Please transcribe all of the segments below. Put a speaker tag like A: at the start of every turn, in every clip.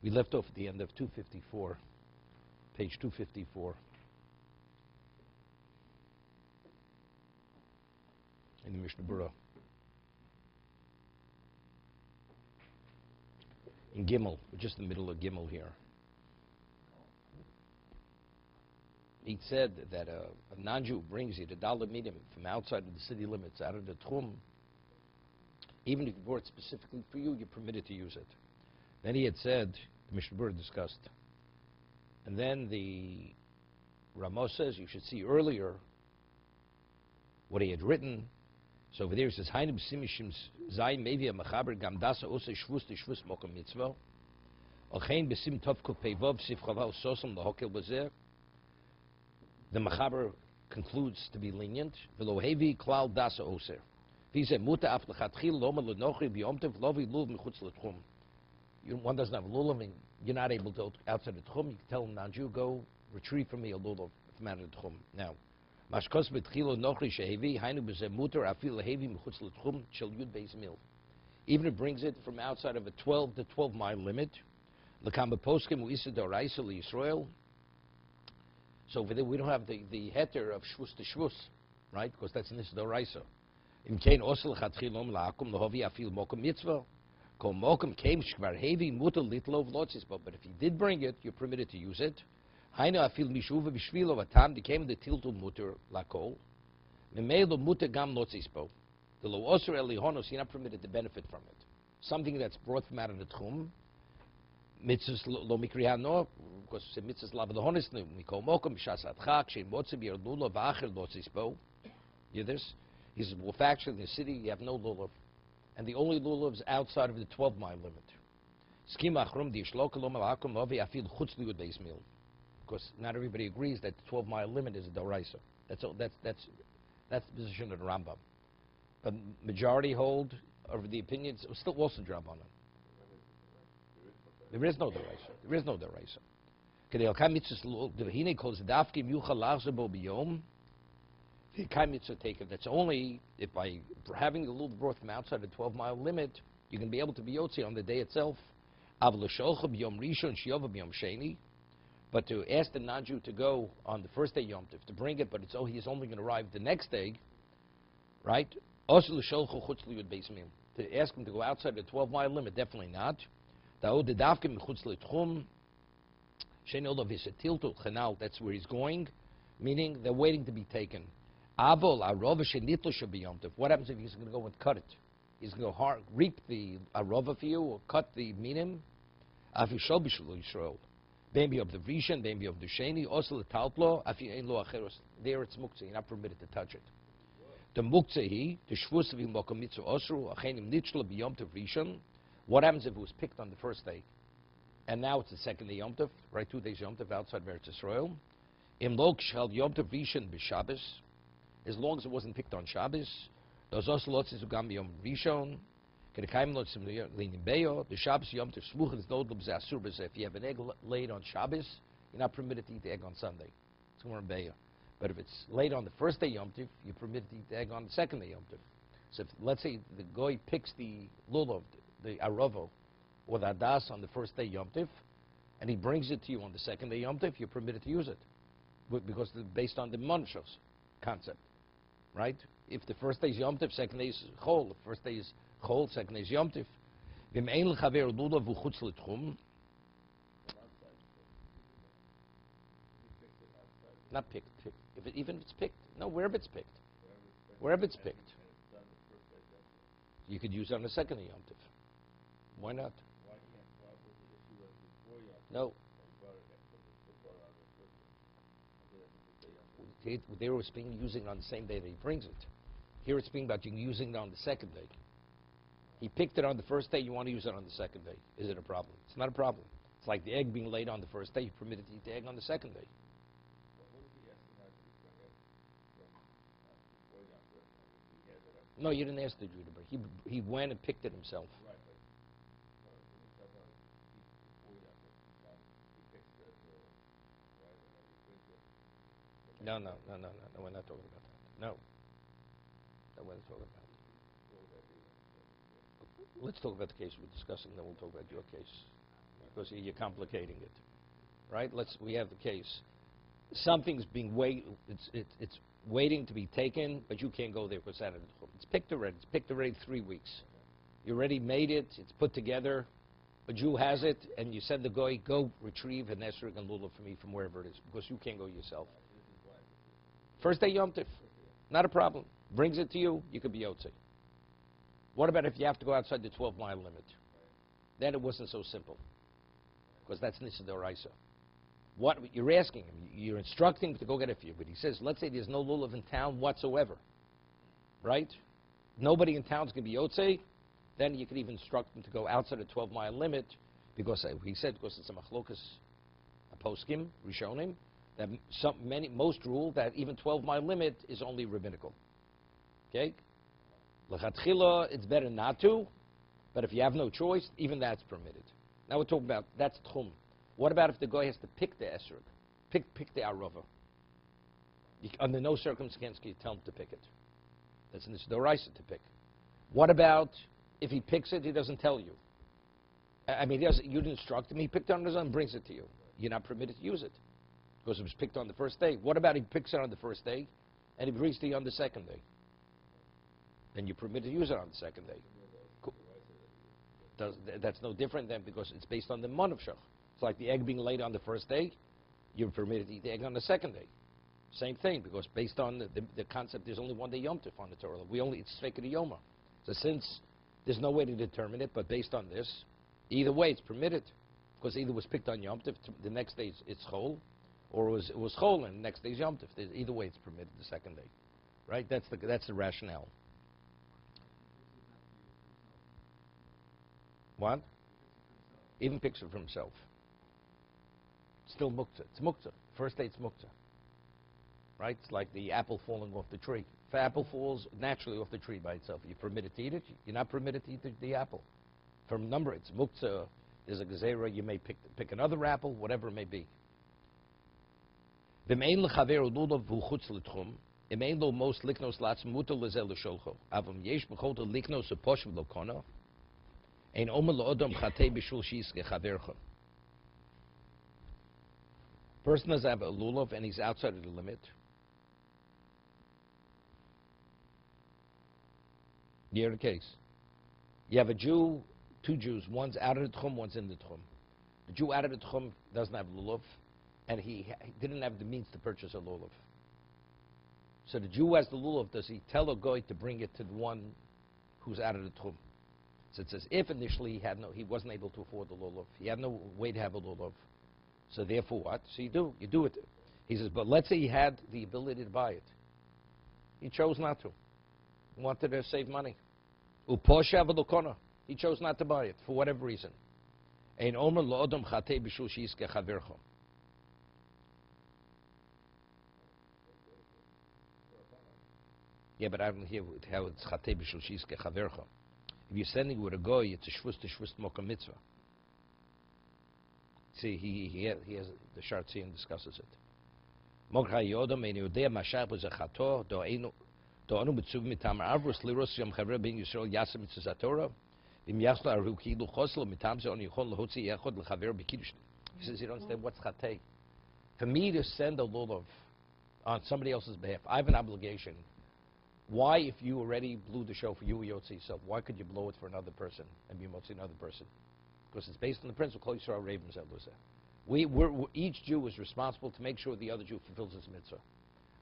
A: We left off at the end of 254, page 254. In the Mishna Berura. In Gimel, we're just in the middle of Gimel here. He said that a non-Jew brings you to Dalet Midim from outside of the city limits, out of the Tchum. Even if he brought it specifically for you, you're permitted to use it. Then he had said, the Mishna Berura discussed, and then the Ramos says you should see earlier what he had written. So over there it says, Hainu b'simishim zay mevi ha-mechaber gam dasa ose shvus de shvus mokum mitzvah. Olchein b'sim tov kuf peivov sif chava usosam lahokel b'zeh. The mechaber concludes to be lenient. V'lo hevi klal dasa oser. V'zeh muta af l'chatchil loma l'nochri b'yomtev lovi luv m'chutz l'tchum. One doesn't have a lulav, and you're not able to outside the tchum. You can tell him, non-Jew, go retrieve from me a lulav from out of the tchum. Now, mashkos b'tchilo nochri shehevi hainu b'zeh muter afil lehevi m'chutz l'tchum shel yud beis mil. Even if it brings it from outside of a 12 to 12 mile limit, l'kam b'poskim u'isa d'oraisa l'Yisrael. So over there we don't have the heter of shvus to shvus, right? Because that's in this d'oraisa. Im kein osel l'chatchilom la'akum l'hovi afil mokum mitzvah. But if he did bring it, you're permitted to use it. You're not permitted to benefit from it. Something that's brought from out of the tchum, mitzvahs lo mikriano, because mitzvahs lav lehonis mikol mokum shasatchak shein motzi b'yerdula v'acher lotzispo. You hear this? He says, well, factually in the city you have no lulav. And the only lulavs outside of the 12-mile limit. Because not everybody agrees that the 12-mile limit is a doraisa. That's the position of the Rambam. But majority hold of the opinions still also drabanan. There is no doraisa. There is no doraisa. That's only if by having the lulav brought from outside the 12-mile limit, you can be able to be yotzi on the day itself. But to ask the non-Jew to go on the first day Yom Tov to bring it, but he's only going to arrive the next day, right? To ask him to go outside the 12-mile limit, definitely not. That's where he's going, meaning they're waiting to be taken. What happens if he's going to go and cut it? He's going to reap the arova for you or cut the minim? Maybe of the Rishon, maybe of the Sheni, also the Taltlo, there it's muktzah, you're not permitted to touch it. The muktzah, the shvus of mokum mitzvah osru, achenim nitzla b'yom tov Rishon. What happens if it was picked on the first day? And now it's the second day Yom Tov, right? 2 days Yom Tov outside of Eretz Yisrael. Im log shel Yom Tov Rishon b'Shabbos. As long as it wasn't picked on Shabbos, those also lots is ugam yom Rishon. The Shabbos Yom Tov Shmuchim is notable as asur b'zeh. If you have an egg laid on Shabbos, you're not permitted to eat the egg on Sunday. It's more in Beya. But if it's laid on the first day Yom Tov, you're permitted to eat the egg on the second day Yom Tov. So if, let's say the goy picks the lulav, the aravo, or the adas on the first day Yom Tov, and he brings it to you on the second day Yom Tov, you're permitted to use it, because it's based on the monshos concept. Right? If the first day is Yom Tov, second day is Chol. The first day is Chol, second day is Yom Tov. Not picked. Even if it's picked. No, wherever it's picked. Wherever it's picked. You could use it on the second day Yom Tov. Why not? No. There it's being using on the same day that he brings it. Here it's being about you using it on the second day. He picked it on the first day, you want to use it on the second day. Is it a problem? It's not a problem. It's like the egg being laid on the first day, you're permitted to eat the egg on the second day. No, you didn't ask the Jew to bring it. He went and picked it himself. No, we're not talking about that. No, we're not talking about that. Let's talk about the case we're discussing, then we'll talk about your case. because you're complicating it, right? We have the case. Something's being it's waiting to be taken, but you can't go there for Saturday. It's picked already. It's picked already 3 weeks. You already made it. It's put together. A Jew has it, and you send the guy, go retrieve an esrog and lulav for me from wherever it is, because you can't go yourself. First day Yom Tif, not a problem. Brings it to you, you could be Yotze. What about if you have to go outside the 12-mile limit? Then it wasn't so simple, because that's Nisa D'Oraisa. What you're asking him, you're instructing him to go get it for you, but he says, let's say there's no lulav in town whatsoever, right? Nobody in town's going to be Yotze. Then you could even instruct him to go outside the 12-mile limit, because he said, because it's a machlokas, a poskim, rishonim, that most rule that even 12-mile limit is only rabbinical. Okay? L'chatchila, it's better not to, but if you have no choice, even that's permitted. Now we're talking about, that's tchum. What about if the guy has to pick the esrog, pick the arova? Under no circumstance can you tell him to pick it. That's Nisa D'Oraisa to pick. What about if he picks it, he doesn't tell you? I mean, you didn't instruct him. He picked it on his own and brings it to you. You're not permitted to use it because it was picked on the first day. What about he picks it on the first day and he brings it to you on the second day? Then you're permitted to use it on the second day. That's no different than because it's based on the mon of shach. It's like the egg being laid on the first day. You're permitted to eat the egg on the second day. Same thing, because based on the concept, there's only one day Yom Tif on the Torah. It's Svekei Yoma. So since there's no way to determine it, but based on this, either way it's permitted, because either it was picked on Yom Tif, the next day it's Chol, or it was Chol and the next day is Yom Tif. Either way it's permitted the second day, right? That's the rationale. What? Even picks it for himself. Still muktzah. It's muktzah. First day it's muktzah. Right? It's like the apple falling off the tree. If the apple falls naturally off the tree by itself, you're permitted to eat it. You're not permitted to eat the apple. From number, it's muktzah. There's a gezerah. You may pick another apple, whatever it may be. V'mein l'chaver lulav v'chutz l'tchum. V'mein lo mos liknos latz mutal lezel l'sholcho. Avam yesh b'chol to liknos u'posh v'lokona. Ein omer l'odom chatei b'shul shis gechavercha. Person does have a lulav and he's outside of the limit. You're the case. You have a Jew, two Jews. One's out of the tchum, one's in the tchum. The Jew out of the tchum doesn't have lulav, and he didn't have the means to purchase a lulav. So the Jew has the lulav. Does he tell a guy to bring it to the one who's out of the tchum? So it says if initially he wasn't able to afford the lulav, he had no way to have a lulav. So therefore what? So you do it. He says, but let's say he had the ability to buy it. He chose not to. He wanted to save money. He chose not to buy it for whatever reason. Yeah, but I don't hear how it's chatei b'shul shiske chavercha. If you're sending with a goy, it's a shvus mokam mitzvah. See, he has the Shartzian discusses it. Mokha yodam ein yodea mashach b'zachato do anu mitzuv mitam arvus liros yom chaver ben Yisrael yasem mitzvah Torah im yachlo aruki lu choslo mitam ze on yichon lehotzi yachod lechaver b'kiddush. He says you don't understand what's chatei. For me to send a lulav on somebody else's behalf, I have an obligation. Why, if you already blew the show for you Yotze yourself, why could you blow it for another person and be motzi another person? Because it's based on the principle, Kol Yisrael Ravens Elusa. Each Jew is responsible to make sure the other Jew fulfills his mitzvah.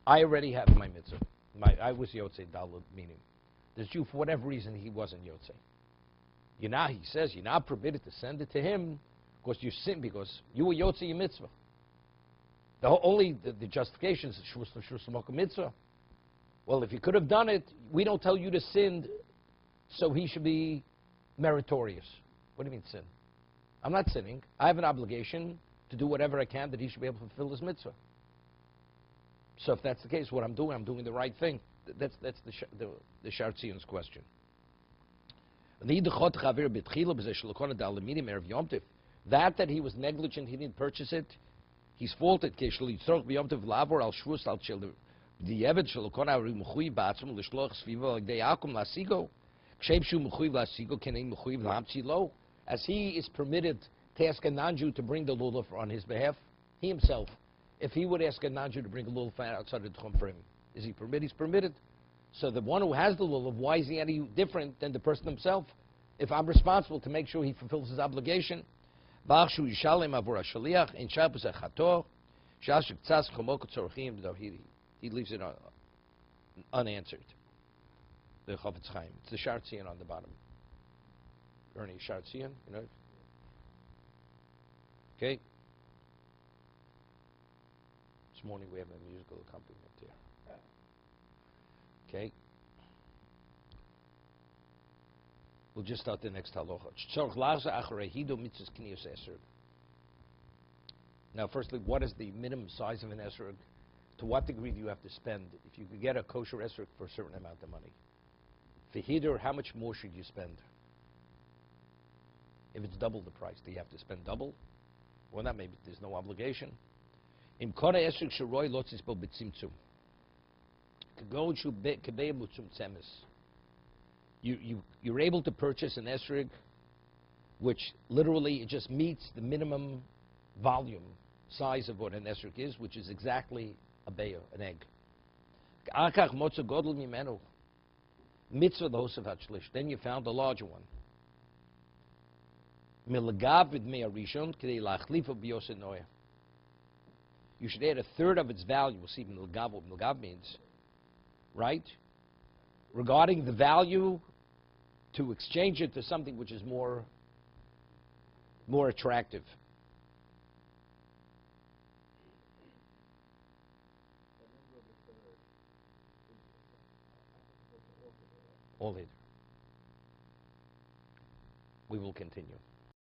A: I already have my mitzvah. I was Yotze Dalet, meaning this Jew, for whatever reason, he wasn't Yotze. He says, you're not permitted to send it to him because you sin, because you were Yotze your mitzvah. The justification is Shvus mitzvah. Well, if you could have done it, we don't tell you to sin, so he should be meritorious. What do you mean sin? I'm not sinning. I have an obligation to do whatever I can that he should be able to fulfill his mitzvah. So if that's the case, what I'm doing the right thing. That's the Shartzian's question. That he was negligent, he didn't purchase it, he's faulted. As he is permitted to ask a non-Jew to bring the lulav on his behalf? He himself, if he would ask a non-Jew to bring a lulav outside the tchum for him, is he permitted? He's permitted. So the one who has the lulav, why is he any different than the person himself? If I'm responsible to make sure he fulfills his obligation, he leaves it unanswered. The Chofetz Chaim. It's the Shartzian on the bottom. Ernie Shartzian, you know. Okay. This morning we have a musical accompaniment here. Okay. We'll just start the next halacha. Now, firstly, what is the minimum size of an esrog? To what degree do you have to spend? If you could get a kosher esrog for a certain amount of money. For hidur, how much more should you spend? If it's double the price, do you have to spend double? Well, not maybe. There's no obligation. Im kora esrog shiroi lotzis bo b'tzimtzum. K'gon shu k'bei mutzum tzemes. You're able to purchase an esrog which literally it just meets the minimum volume size of what an esrog is, which is exactly a beya, an egg. Then you found a larger one. You should add a third of its value. We'll see what milgav means, right? Regarding the value, to exchange it to something which is more attractive. All later. We will continue.